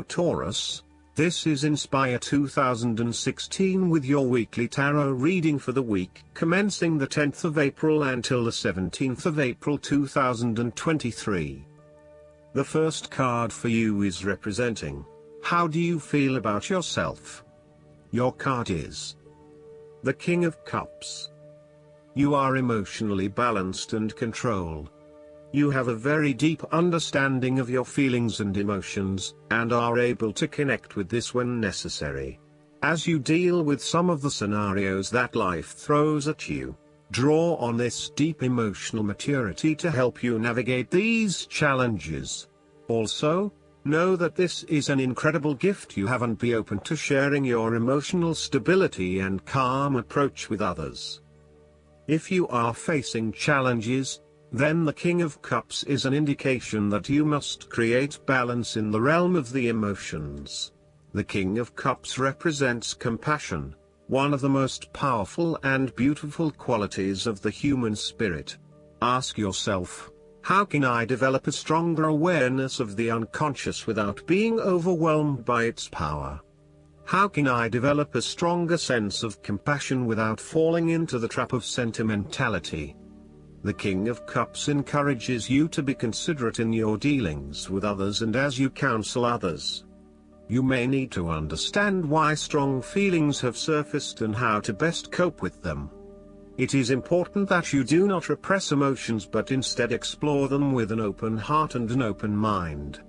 Hello Taurus, this is Inspire 2016 with your weekly tarot reading for the week commencing the 10th of April until the 17th of April 2023. The first card for you is representing, how do you feel about yourself? Your card is the King of Cups. You are emotionally balanced and controlled. You have a very deep understanding of your feelings and emotions, and are able to connect with this when necessary. As you deal with some of the scenarios that life throws at you, draw on this deep emotional maturity to help you navigate these challenges. Also, know that this is an incredible gift you have, and be open to sharing your emotional stability and calm approach with others. If you are facing challenges, then the King of Cups is an indication that you must create balance in the realm of the emotions. The King of Cups represents compassion, one of the most powerful and beautiful qualities of the human spirit. Ask yourself, how can I develop a stronger awareness of the unconscious without being overwhelmed by its power? How can I develop a stronger sense of compassion without falling into the trap of sentimentality? The King of Cups encourages you to be considerate in your dealings with others and as you counsel others. You may need to understand why strong feelings have surfaced and how to best cope with them. It is important that you do not repress emotions but instead explore them with an open heart and an open mind.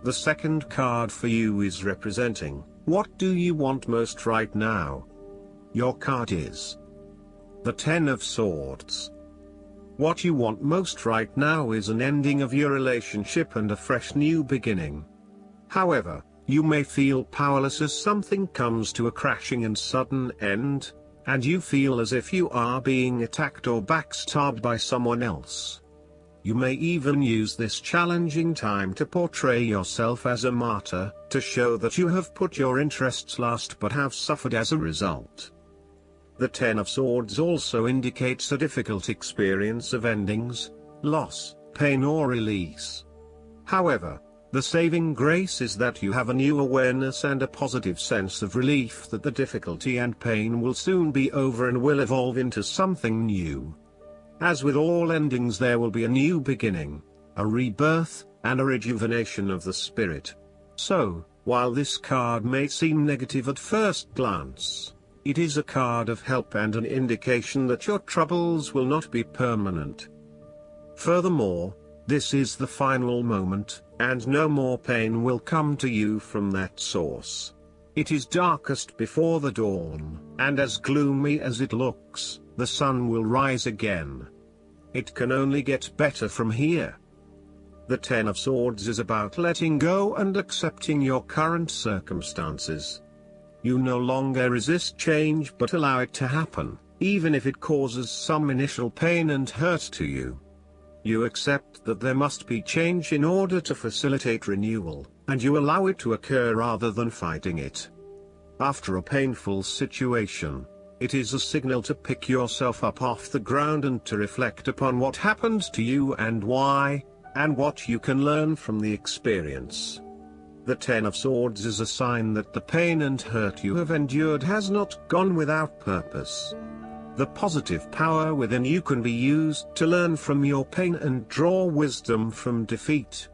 The second card for you is representing, what do you want most right now? Your card is the Ten of Swords. What you want most right now is an ending of your relationship and a fresh new beginning. However, you may feel powerless as something comes to a crashing and sudden end, and you feel as if you are being attacked or backstabbed by someone else. You may even use this challenging time to portray yourself as a martyr, to show that you have put your interests last but have suffered as a result. The Ten of Swords also indicates a difficult experience of endings, loss, pain or release. However, the saving grace is that you have a new awareness and a positive sense of relief that the difficulty and pain will soon be over and will evolve into something new. As with all endings, there will be a new beginning, a rebirth, and a rejuvenation of the spirit. So, while this card may seem negative at first glance, it is a card of help and an indication that your troubles will not be permanent. Furthermore, this is the final moment, and no more pain will come to you from that source. It is darkest before the dawn, and as gloomy as it looks, the sun will rise again. It can only get better from here. The Ten of Swords is about letting go and accepting your current circumstances. You no longer resist change but allow it to happen, even if it causes some initial pain and hurt to you. You accept that there must be change in order to facilitate renewal, and you allow it to occur rather than fighting it. After a painful situation, it is a signal to pick yourself up off the ground and to reflect upon what happened to you and why, and what you can learn from the experience. The Ten of Swords is a sign that the pain and hurt you have endured has not gone without purpose. The positive power within you can be used to learn from your pain and draw wisdom from defeat.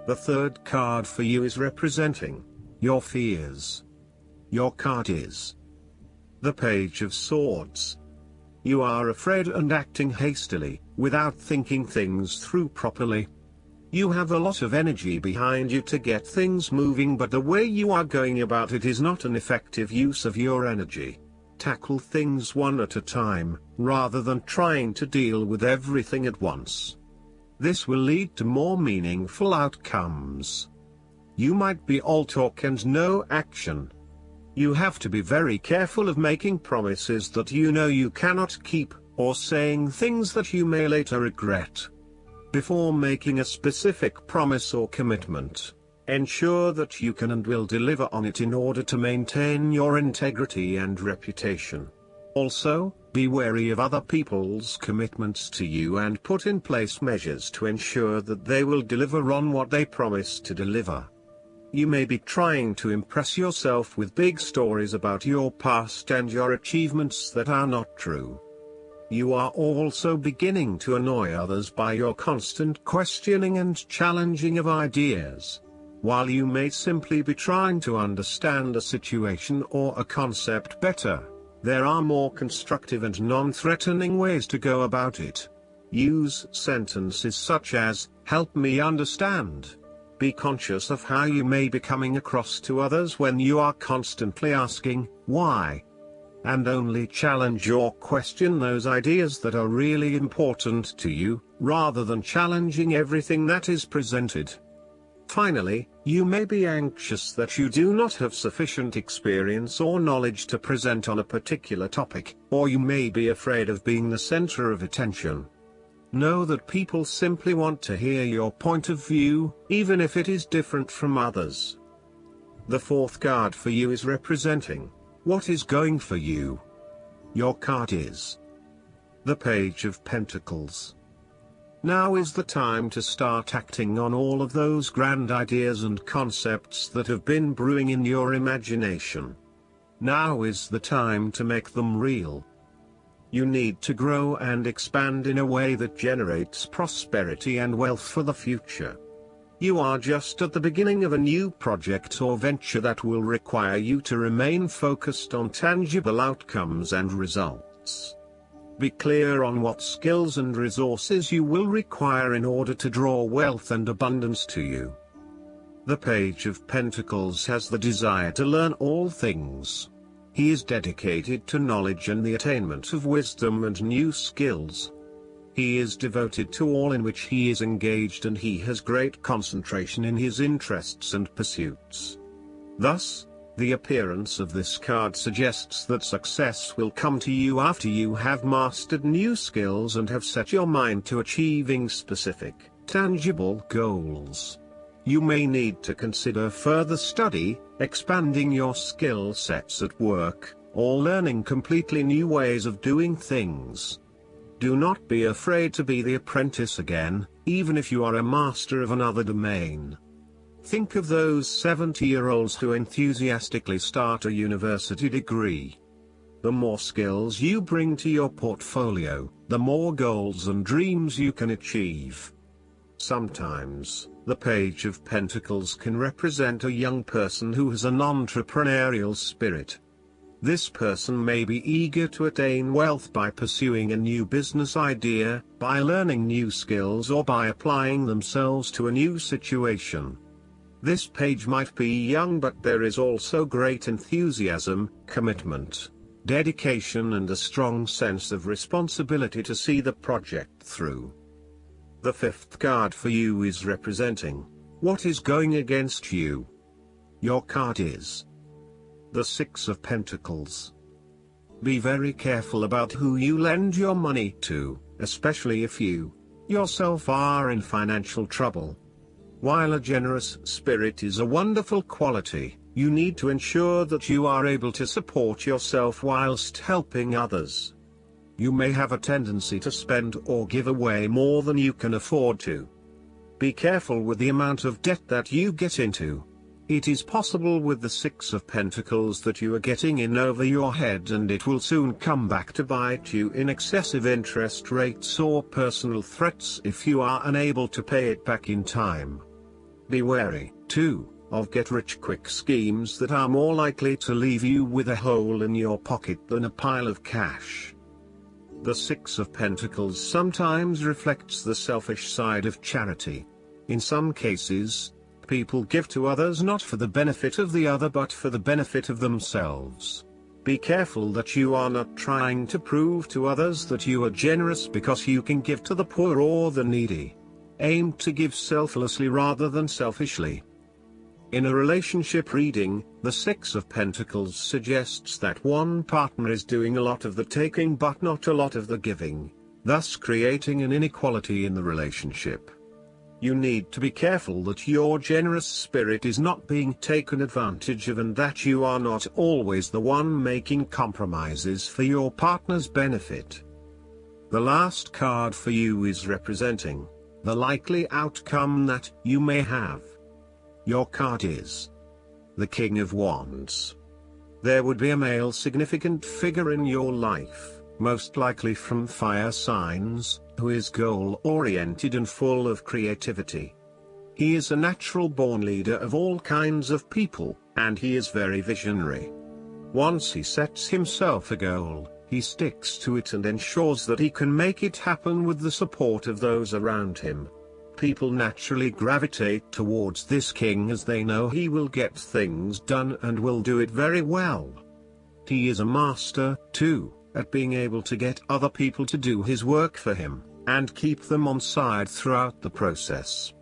The third card for you is representing your fears. Your card is the Page of Swords. You are afraid and acting hastily, without thinking things through properly. You have a lot of energy behind you to get things moving, but the way you are going about it is not an effective use of your energy. Tackle things one at a time, rather than trying to deal with everything at once. This will lead to more meaningful outcomes. You might be all talk and no action. You have to be very careful of making promises that you know you cannot keep, or saying things that you may later regret. Before making a specific promise or commitment, ensure that you can and will deliver on it in order to maintain your integrity and reputation. Also, be wary of other people's commitments to you and put in place measures to ensure that they will deliver on what they promise to deliver. you may be trying to impress yourself with big stories about your past and your achievements that are not true. You are also beginning to annoy others by your constant questioning and challenging of ideas. While you may simply be trying to understand a situation or a concept better, there are more constructive and non-threatening ways to go about it. Use sentences such as, "Help me understand." Be conscious of how you may be coming across to others when you are constantly asking, "Why?" And only challenge or question those ideas that are really important to you, rather than challenging everything that is presented. Finally, you may be anxious that you do not have sufficient experience or knowledge to present on a particular topic, or you may be afraid of being the center of attention. Know that people simply want to hear your point of view, even if it is different from others. The fourth card for you is representing what is going for you. Your card is the Page of Pentacles. Now is the time to start acting on all of those grand ideas and concepts that have been brewing in your imagination. Now is the time to make them real. You need to grow and expand in a way that generates prosperity and wealth for the future. You are just at the beginning of a new project or venture that will require you to remain focused on tangible outcomes and results. Be clear on what skills and resources you will require in order to draw wealth and abundance to you. The Page of Pentacles has the desire to learn all things. He is dedicated to knowledge and the attainment of wisdom and new skills. He is devoted to all in which he is engaged, and he has great concentration in his interests and pursuits. Thus, the appearance of this card suggests that success will come to you after you have mastered new skills and have set your mind to achieving specific, tangible goals. You may need to consider further study, expanding your skill sets at work, or learning completely new ways of doing things. Do not be afraid to be the apprentice again, even if you are a master of another domain. Think of those 70-year-olds who enthusiastically start a university degree. The more skills you bring to your portfolio, the more goals and dreams you can achieve. Sometimes, the Page of Pentacles can represent a young person who has an entrepreneurial spirit. This person may be eager to attain wealth by pursuing a new business idea, by learning new skills, or by applying themselves to a new situation. This page might be young, but there is also great enthusiasm, commitment, dedication, and a strong sense of responsibility to see the project through. The fifth card for you is representing what is going against you. Your card is the Six of Pentacles. Be very careful about who you lend your money to, especially if you yourself are in financial trouble. While a generous spirit is a wonderful quality, you need to ensure that you are able to support yourself whilst helping others. You may have a tendency to spend or give away more than you can afford to. Be careful with the amount of debt that you get into. It is possible with the Six of Pentacles that you are getting in over your head, and it will soon come back to bite you in excessive interest rates or personal threats if you are unable to pay it back in time. Be wary, too, of get-rich-quick schemes that are more likely to leave you with a hole in your pocket than a pile of cash. The Six of Pentacles sometimes reflects the selfish side of charity. In some cases, people give to others not for the benefit of the other but for the benefit of themselves. Be careful that you are not trying to prove to others that you are generous because you can give to the poor or the needy. Aim to give selflessly rather than selfishly. In a relationship reading, the Six of Pentacles suggests that one partner is doing a lot of the taking but not a lot of the giving, thus creating an inequality in the relationship. You need to be careful that your generous spirit is not being taken advantage of, and that you are not always the one making compromises for your partner's benefit. The last card for you is representing the likely outcome that you may have. Your card is the King of Wands. There would be a male significant figure in your life, most likely from fire signs, who is goal-oriented and full of creativity. He is a natural-born leader of all kinds of people, and he is very visionary. Once he sets himself a goal, he sticks to it and ensures that he can make it happen with the support of those around him. People naturally gravitate towards this king as they know he will get things done and will do it very well. He is a master, too, at being able to get other people to do his work for him, and keep them on side throughout the process.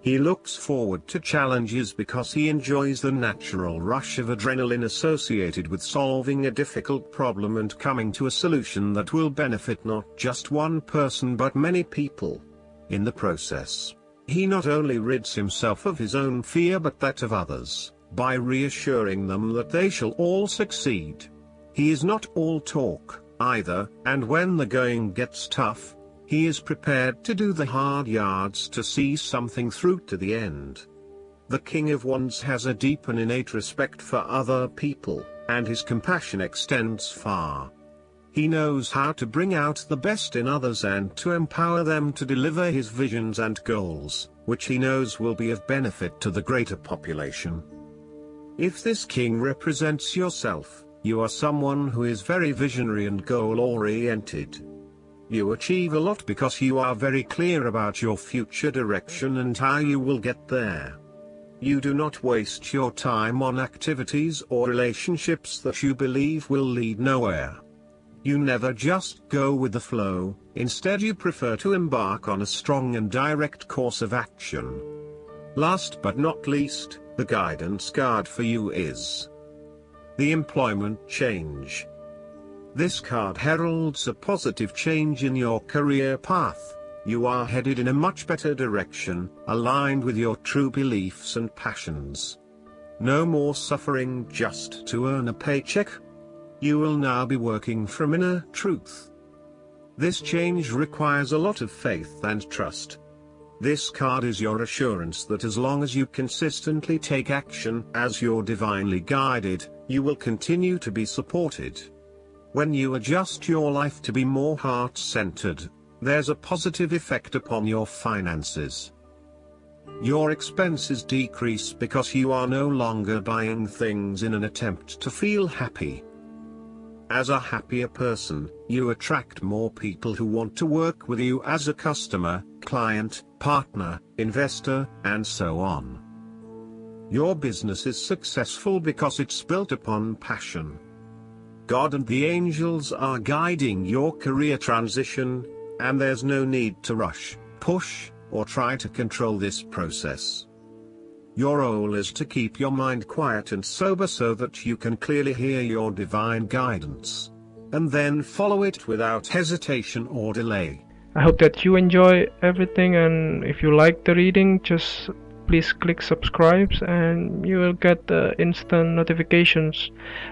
He looks forward to challenges because he enjoys the natural rush of adrenaline associated with solving a difficult problem and coming to a solution that will benefit not just one person but many people. In the process, he not only rids himself of his own fear but that of others, by reassuring them that they shall all succeed. He is not all talk, either, and when the going gets tough, he is prepared to do the hard yards to see something through to the end. The King of Wands has a deep and innate respect for other people, and his compassion extends far. He knows how to bring out the best in others and to empower them to deliver his visions and goals, which he knows will be of benefit to the greater population. If this king represents yourself, you are someone who is very visionary and goal-oriented. You achieve a lot because you are very clear about your future direction and how you will get there. You do not waste your time on activities or relationships that you believe will lead nowhere. You never just go with the flow, instead you prefer to embark on a strong and direct course of action. Last but not least, the guidance card for you is the Employment Change. This card heralds a positive change in your career path. You are headed in a much better direction, aligned with your true beliefs and passions. No more suffering just to earn a paycheck. You will now be working from inner truth. This change requires a lot of faith and trust. This card is your assurance that as long as you consistently take action as you're divinely guided, you will continue to be supported. When you adjust your life to be more heart-centered, there's a positive effect upon your finances. Your expenses decrease because you are no longer buying things in an attempt to feel happy. As a happier person, you attract more people who want to work with you as a customer, client, partner, investor, and so on. Your business is successful because it's built upon passion. God and the angels are guiding your career transition, and there's no need to rush, push, or try to control this process. Your role is to keep your mind quiet and sober so that you can clearly hear your divine guidance, and then follow it without hesitation or delay. I hope that you enjoy everything, and if you like the reading, just please click subscribe and you will get instant notifications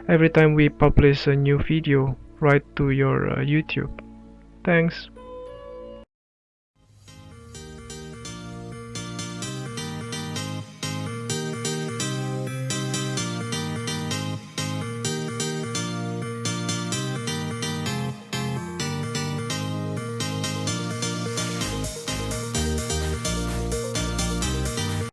every time we publish a new video right to your YouTube. Thanks.